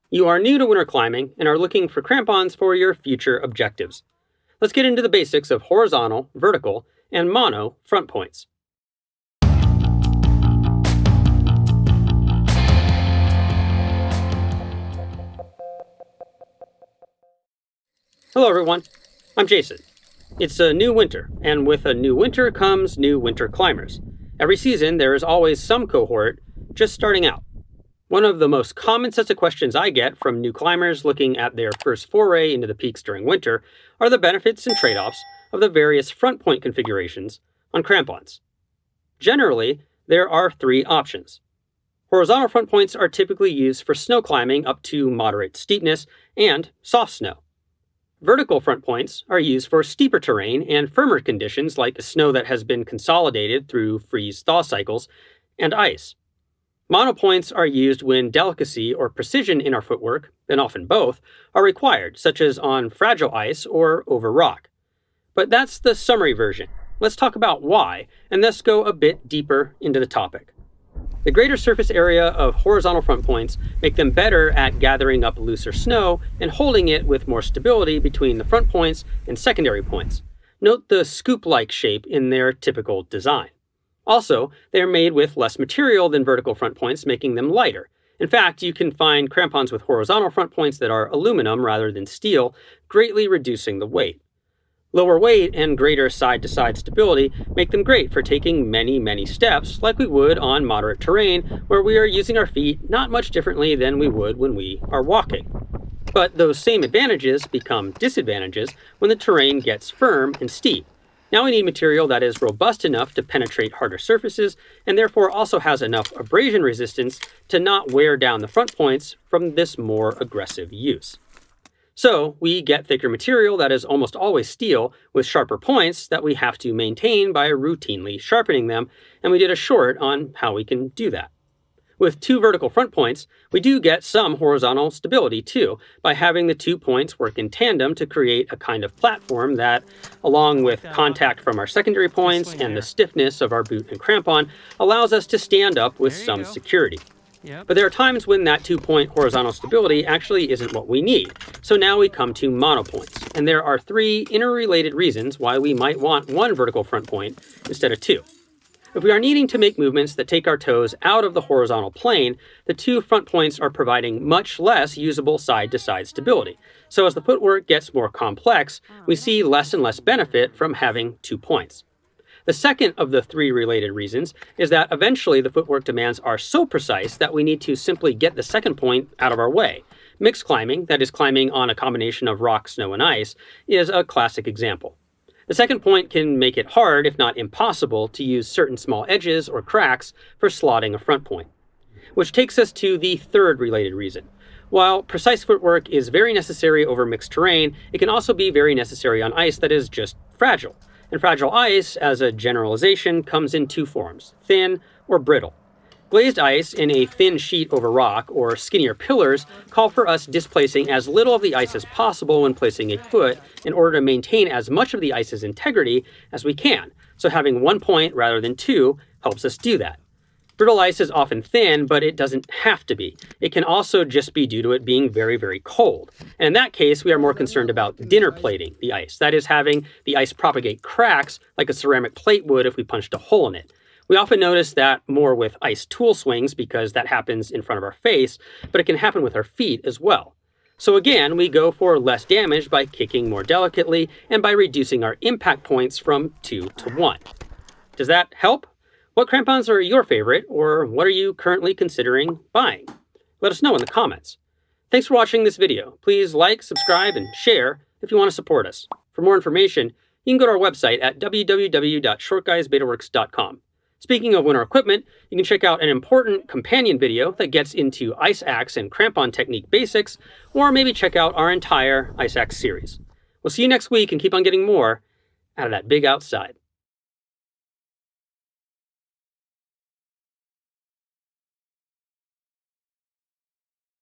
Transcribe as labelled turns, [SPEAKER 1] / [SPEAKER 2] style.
[SPEAKER 1] You are new to winter climbing and are looking for crampons for your future objectives. Let's get into the basics of horizontal, vertical, and mono front points. Hello everyone, I'm Jason. It's a new winter, and with a new winter comes new winter climbers. Every season there is always some cohort just starting out. One of the most common sets of questions I get from new climbers looking at their first foray into the peaks during winter are the benefits and trade-offs of the various front point configurations on crampons. Generally, there are three options. Horizontal front points are typically used for snow climbing up to moderate steepness and soft snow. Vertical front points are used for steeper terrain and firmer conditions like snow that has been consolidated through freeze-thaw cycles and ice. Monopoints are used when delicacy or precision in our footwork, and often both, are required, such as on fragile ice or over rock. But that's the summary version. Let's talk about why, and thus go a bit deeper into the topic. The greater surface area of horizontal front points make them better at gathering up looser snow and holding it with more stability between the front points and secondary points. Note the scoop-like shape in their typical design. Also, they are made with less material than vertical front points, making them lighter. In fact, you can find crampons with horizontal front points that are aluminum rather than steel, greatly reducing the weight. Lower weight and greater side-to-side stability make them great for taking many steps like we would on moderate terrain where we are using our feet not much differently than we would when we are walking. But those same advantages become disadvantages when the terrain gets firm and steep. Now we need material that is robust enough to penetrate harder surfaces and therefore also has enough abrasion resistance to not wear down the front points from this more aggressive use. So we get thicker material that is almost always steel with sharper points that we have to maintain by routinely sharpening them, and we did a short on how we can do that. With two vertical front points, we do get some horizontal stability too, by having the 2 points work in tandem to create a kind of platform that, along with contact from our secondary points and the stiffness of our boot and crampon, allows us to stand up with some security. But there are times when that 2-point horizontal stability actually isn't what we need. So now we come to monopoints, and there are 3 interrelated reasons why we might want one vertical front point instead of 2. If we are needing to make movements that take our toes out of the horizontal plane, the 2 front points are providing much less usable side-to-side stability. So as the footwork gets more complex, we see less and less benefit from having 2 points. The second of the 3 related reasons is that eventually the footwork demands are so precise that we need to simply get the second point out of our way. Mixed climbing, that is climbing on a combination of rock, snow, and ice, is a classic example. The second point can make it hard, if not impossible, to use certain small edges or cracks for slotting a front point. Which takes us to the third related reason. While precise footwork is very necessary over mixed terrain, it can also be very necessary on ice that is just fragile. And fragile ice, as a generalization, comes in 2 forms, thin or brittle. Glazed ice in a thin sheet over rock or skinnier pillars call for us displacing as little of the ice as possible when placing a foot in order to maintain as much of the ice's integrity as we can. So having 1 point rather than 2 helps us do that. Brittle ice is often thin, but it doesn't have to be. It can also just be due to it being very cold. And in that case, we are more concerned about dinner plating the ice. That is, having the ice propagate cracks like a ceramic plate would if we punched a hole in it. We often notice that more with ice tool swings because that happens in front of our face, but it can happen with our feet as well. So again, we go for less damage by kicking more delicately and by reducing our impact points from 2 to 1. Does that help? What crampons are your favorite, or what are you currently considering buying? Let us know in the comments. Thanks for watching this video. Please like, subscribe, and share if you want to support us. For more information, you can go to our website at www.shortguysbetaworks.com. Speaking of winter equipment, you can check out an important companion video that gets into ice axe and crampon technique basics, or maybe check out our entire ice axe series. We'll see you next week and keep on getting more out of that big outside.